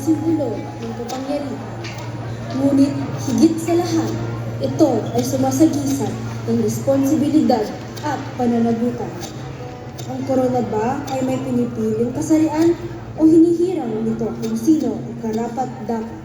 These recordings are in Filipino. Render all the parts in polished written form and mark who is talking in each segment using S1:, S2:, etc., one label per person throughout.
S1: simbolo ng kapangyarihan. Ngunit higit sa lahat, ito ay sumasagisag ng responsibilidad at pananagutan. Ang korona ba ay may pinipiling kasarian o hinihirang nito kung sino ang karapat-dapat?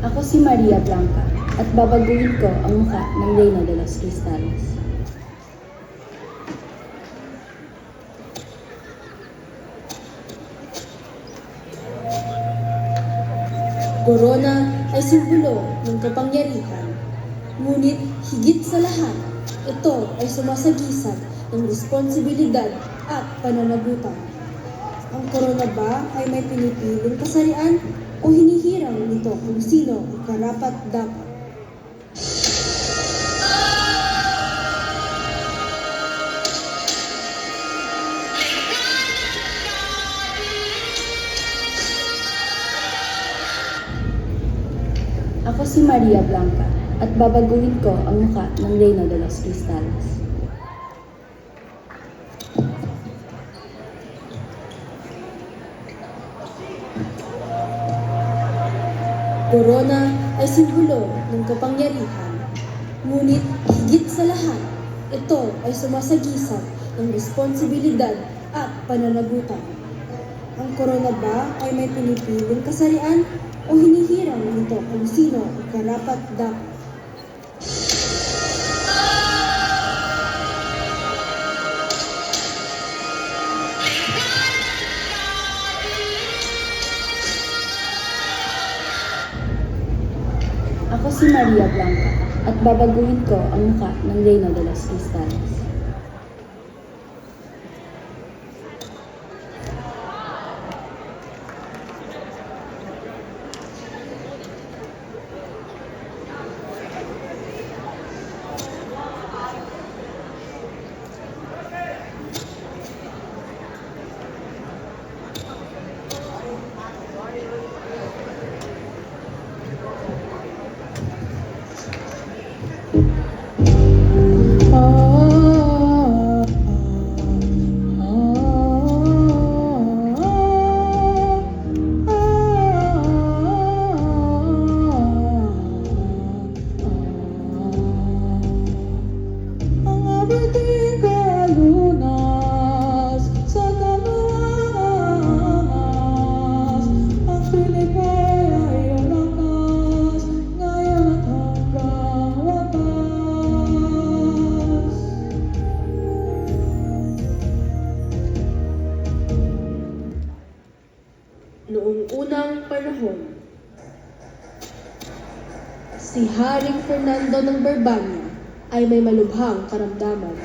S2: Ako si Maria Blanca at babaguhin ko ang mukha ng Reyna de los Cristales.
S1: Corona ay simbolo ng kapangyarihan. Ngunit higit sa lahat, ito ay sumasagisag ng responsibilidad at pananagutan. Ang korona ba ay may pinipiling kasarian o hinihirang nito kung sino ang karapat-dapat?
S2: Ako si Maria Blanca at babaguhin ko ang mukha ng Reyna de los Cristales.
S1: Corona ay simbolo ng kapangyarihan. Ngunit higit sa lahat, ito ay sumasagisag ng responsibilidad at pananagutan. Ang korona ba ay may pinipiling kasarian o hinihirang nito kung sino ang karapat-dapat?
S2: Ako si Maria Blanca at babaguhin ko ang mukha ng Reyna de los Cristales.
S1: Noong unang panahon, si Haring Fernando ng Barbania ay may malubhang karamdaman.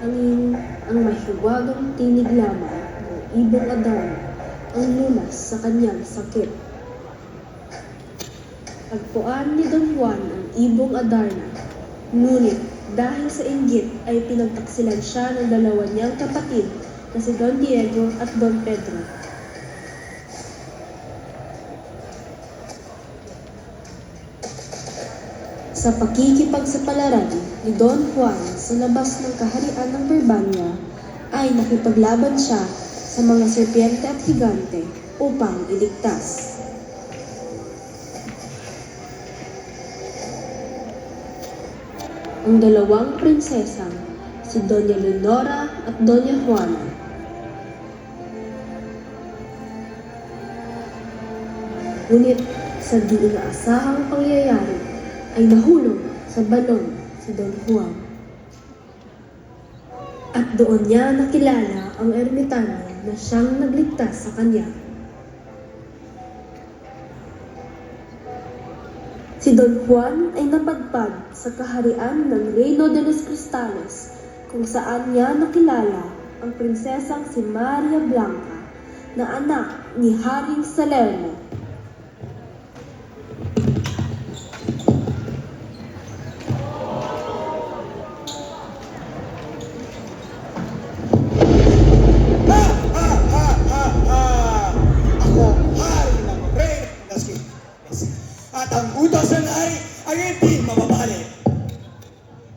S1: Ang mahiwagang tinig lamang ng ibong Adarna ang lunas sa kanyang sakit. Agpuan ni Don Juan ang ibong Adarna, ngunit dahil sa inggit ay pinagtaksilan siya ng dalawa niyang kapatid na si Don Diego at Don Pedro. Sa pakikipagsapalaran ni Don Juan sa labas ng kaharian ng Barbania, ay nakipaglaban siya sa mga serpiente at higante upang iligtas. Ang dalawang prinsesang, si Doña Leonora at Doña Juana, ngunit sa di inaasahang pangyayari ay nahulog sa balon si Don Juan. At doon niya nakilala ang ermitano na siyang nagligtas sa kanya. Si Don Juan ay napadpad sa kaharian ng Reino de los Cristales, kung saan niya nakilala ang prinsesang si Maria Blanca na anak ni Haring Salerno.
S3: Ako, Haring ay hindi mababalik.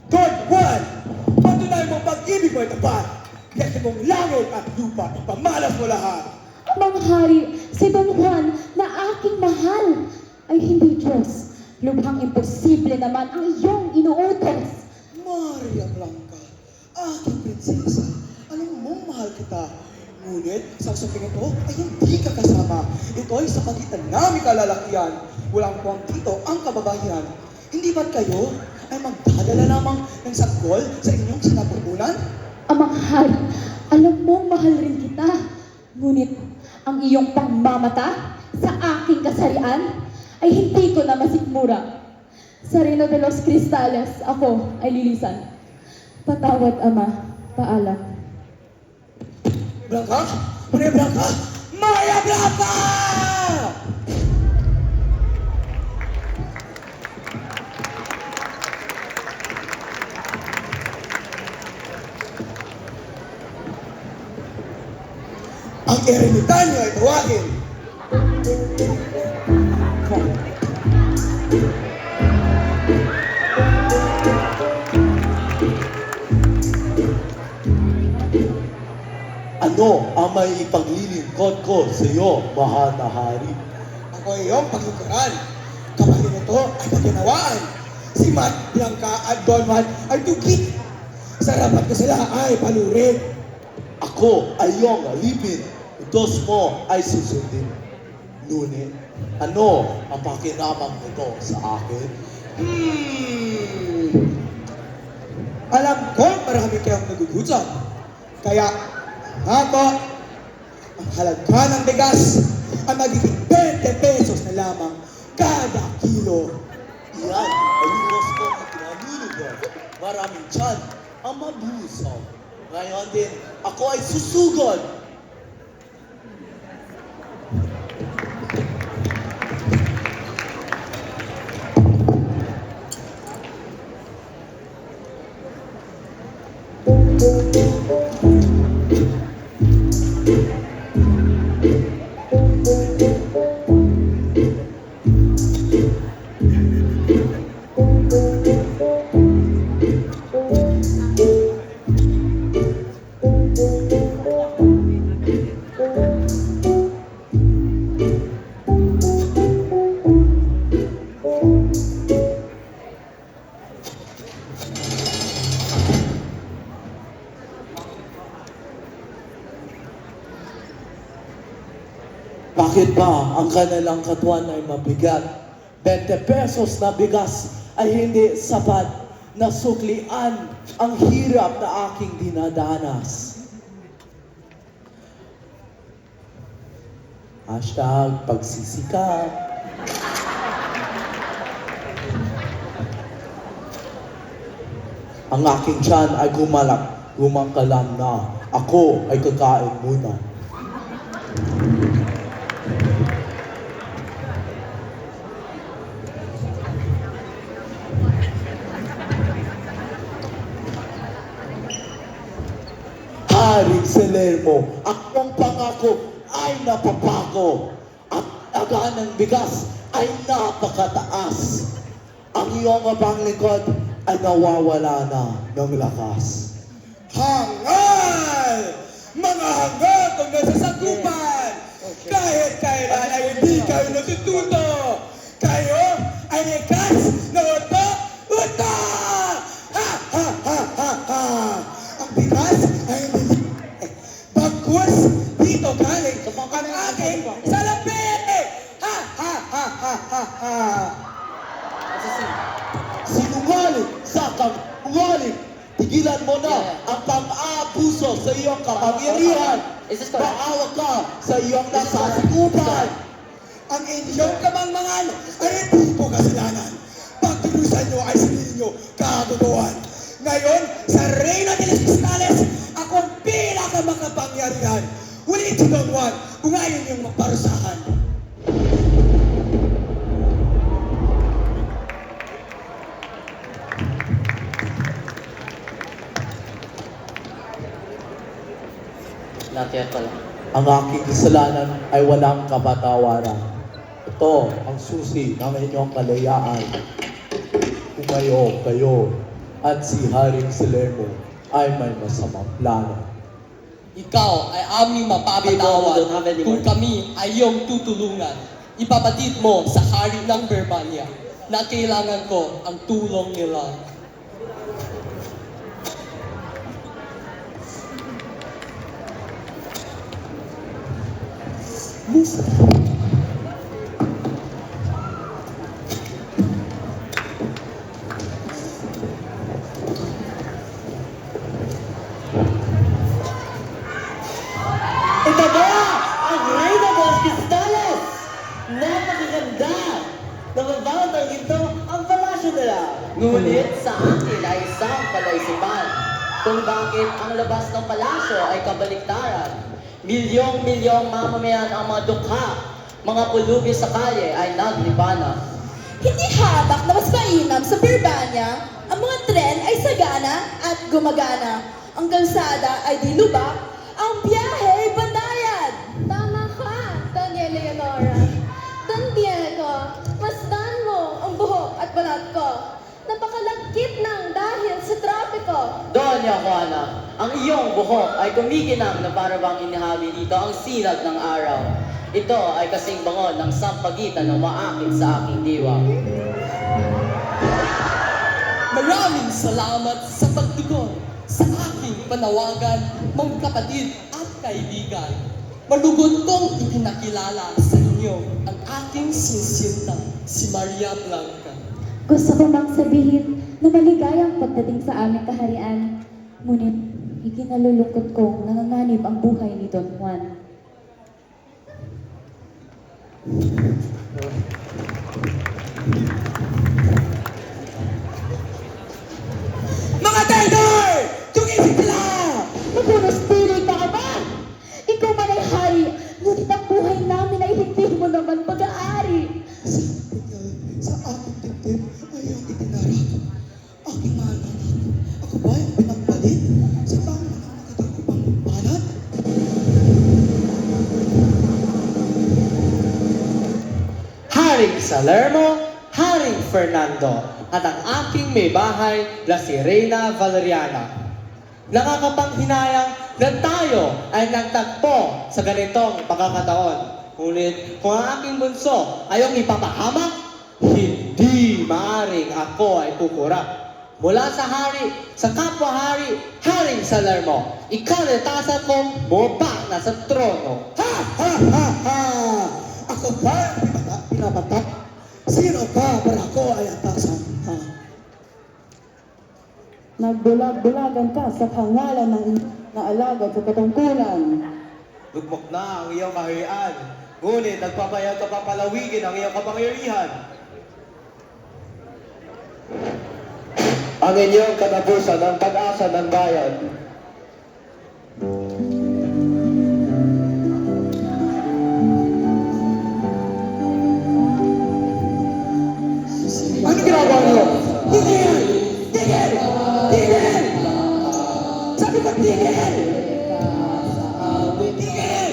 S3: Don Juan, patunay mo pag-ibig mo ay tapat. Kasi mong langit at lupa, ipamalas mo lahat.
S2: Amang hari, si Don Juan na aking mahal ay hindi Diyos. Lubhang imposible naman ang iyong inuutos.
S3: Maria Blanca, aking prinsesa, alam mong mahal kita. Ngunit sa usaping ito ay hindi ka kasama. Ito ay sa pagitan namin kalalakihan. Walang puwang dito ang kababayan. Hindi ba't kayo ay magdadala lamang ng saggol sa inyong sinapupunan?
S2: Amang hari, alam mong mahal rin kita. Ngunit ang iyong pangmamata sa aking kasarian ay hindi ko na masikmura. Sa Reino de los Cristales, ako ay lilisan. Patawad, Ama. Paalam.
S3: Blanca? Maria Blanca? Maria Blanca! Ang eremitanyo ay tawagin.
S4: Ano ang may ipaglilingkod ko sa iyo, mahal na hari?
S3: Ako ay iyong paglingkuran. Kapatid nito ay kaginawaan. Si Matt Blanca at Don Juan ay tugit. Sa rapat ko sila ay palurin.
S4: Ako ay iyong alipin. Utos mo ay susundin. Ngunit, ano ang pakinabang nito sa akin?
S3: Alam ko marami kayong nagugutom. Kaya, ako, ang halaga ng bigas ay magiging 20 pesos na lamang kada kilo.
S4: Iyan ay utos ko ang pinanunugod. Maraming tiyan ang mabusaw. Ngayon din, ako ay susugod. Bakit ba ang kanilang katuan ay mabigat? 20 pesos na bigas ay hindi sapat na suklian ang hirap na aking dinadanas. Hashtag pagsisikap. Ang aking tiyan ay gumakalam na. Ako ay kakain muna. Haring Salermo, akong pangako ay napapago at aga ng bigas ay napakataas. Ang iyong paglingkod ay nawawala na ng lakas.
S3: Hangal! Mga hangal kung nasa sagupan! Kahit kailan ay hindi kayo natututo! Kayo ay likas na uto-uto! Ha! Ha! Ha! Ha! Ha! Ang bigas ay hindi. Bagkus dito galing ang aking salapi! Ha! Ha! Ha! Ha! Ha! Ha!
S4: Sinungaling sa kamungaling, tigilan mo na ang pang-aabuso sa iyong kapangyarihan. Maawa ka sa iyong nasasakupan.
S3: Ang inyong kamangmangan ay hindi po kasalanan. Pagturusan nyo ay sarili nyo kagagawan. Ngayon, sa Reino de los Cristales, akong pinakamakapangyarihan. Ulit si Don Juan kung ayaw niyong maparusahan.
S5: Lahat pala.
S4: Ang aking kasalanan ay walang kapatawaran. Ito ang susi ng inyong kalayaan. tumayo kayo at si Haring Salermo ay may masamang plano.
S5: Ikaw ay aming mapapatawad kung kami ay iyong tutulungan. Ipabatid mo sa hari ng Berbanya na kailangan ko ang tulong nila.
S6: Ito ba ang Reina de los Cristales? Napakaganda! Nababawat ang ginto ang palasyo nila. Ngunit sa akin ay isang palaisipan kung bakit ang labas ng palasyo ay kabaliktaran. Milyong-milyong mamamayan ang mga dukha, mga pulubi sa kalye ay naglibana.
S2: Hindi hamak na mas mainam sa Berbanya, ang mga tren ay sagana at gumagana. Ang kalsada ay di lubak, ang biyahe ay bandayan.
S1: Tama ka, Doña Leonora. Don Diego, masdan mo ang buhok at balat ko. Napakalagkit ng dahil sa trapiko.
S6: Doña Juana, ang iyong buhok ay kumikinang na para bang inihabi dito ang sinag ng araw. Ito ay kasing bangon ng sampagitan ng maakit sa aking diwa.
S5: Maraming salamat sa pagtugon sa aking panawagan, mga kapatid at kaibigan. Malugod kong ipinakilala sa inyo ang aking sisinta, si Maria Blanca.
S2: Gusto ko mang sabihin na maligayang pagdating sa aming kaharian. Ngunit, ikinalulungkot kong nanganganib ang buhay ni Don Juan.
S3: Mga traidor! Tugising sila!
S2: Magunos pili ka ba? Ikaw man ay hari, ngunit ang buhay namin ay hindi mo naman pag-aari.
S3: Sa aking dibdib ay iyong itinarap. Aking mahal na anak, ako ba ay pinagpalit sa pangalaman ng nakatagupang banat?
S6: Haring Salermo, Haring Fernando, at ang aking may bahay na si Reina Valeriana. Nakakapanghinayang na tayo ay nagtagpo sa ganitong pagkakataon. Ngunit kung ang aking bunso ay yung ipapahamak, hindi maaring ako ay kukurap. Mula sa hari, sa kapwa-hari, Haring Salermo, ikalitasan kong bumaba na sa trono.
S3: Ha! Ha! Ha! Ha! Ako ba ang pinapatak? Sino ka para ako ay atasan? Ha?
S7: Nagbulag-bulagan ka sa pangalan ng naalagad sa katungkulan.
S6: Lugmok na ang iyong kaharian, ngunit nagpapayag ka pa palawigin ang iyong kapangyarihan.
S4: Ang inyong katapusan ng pag-asa ng bayan.
S3: Ano ginagawa niyo? Tigil! Tigil! Tigil! Sabi ko tigil! Tigil! Tigil!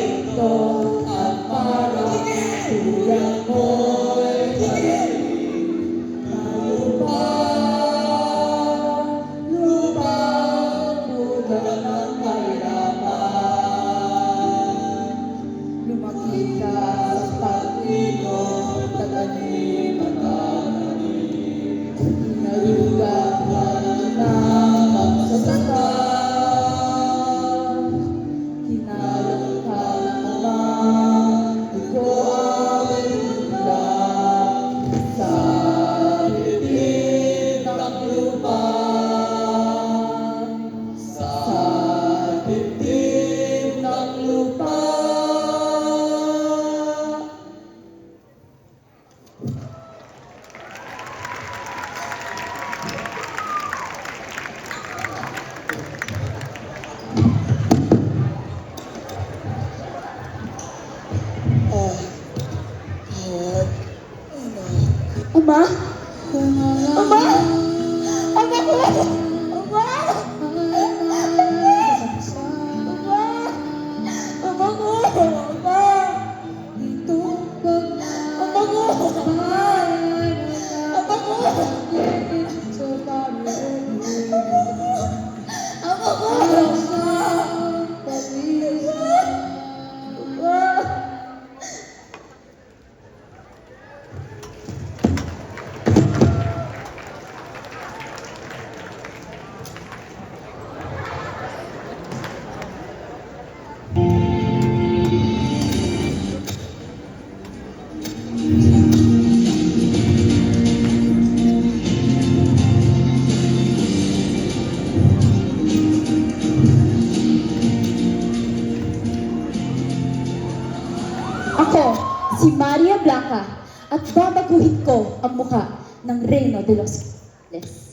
S2: Ako, si Maria Blanca, at babaguhin ko ang mukha ng Reyno de los Cristales.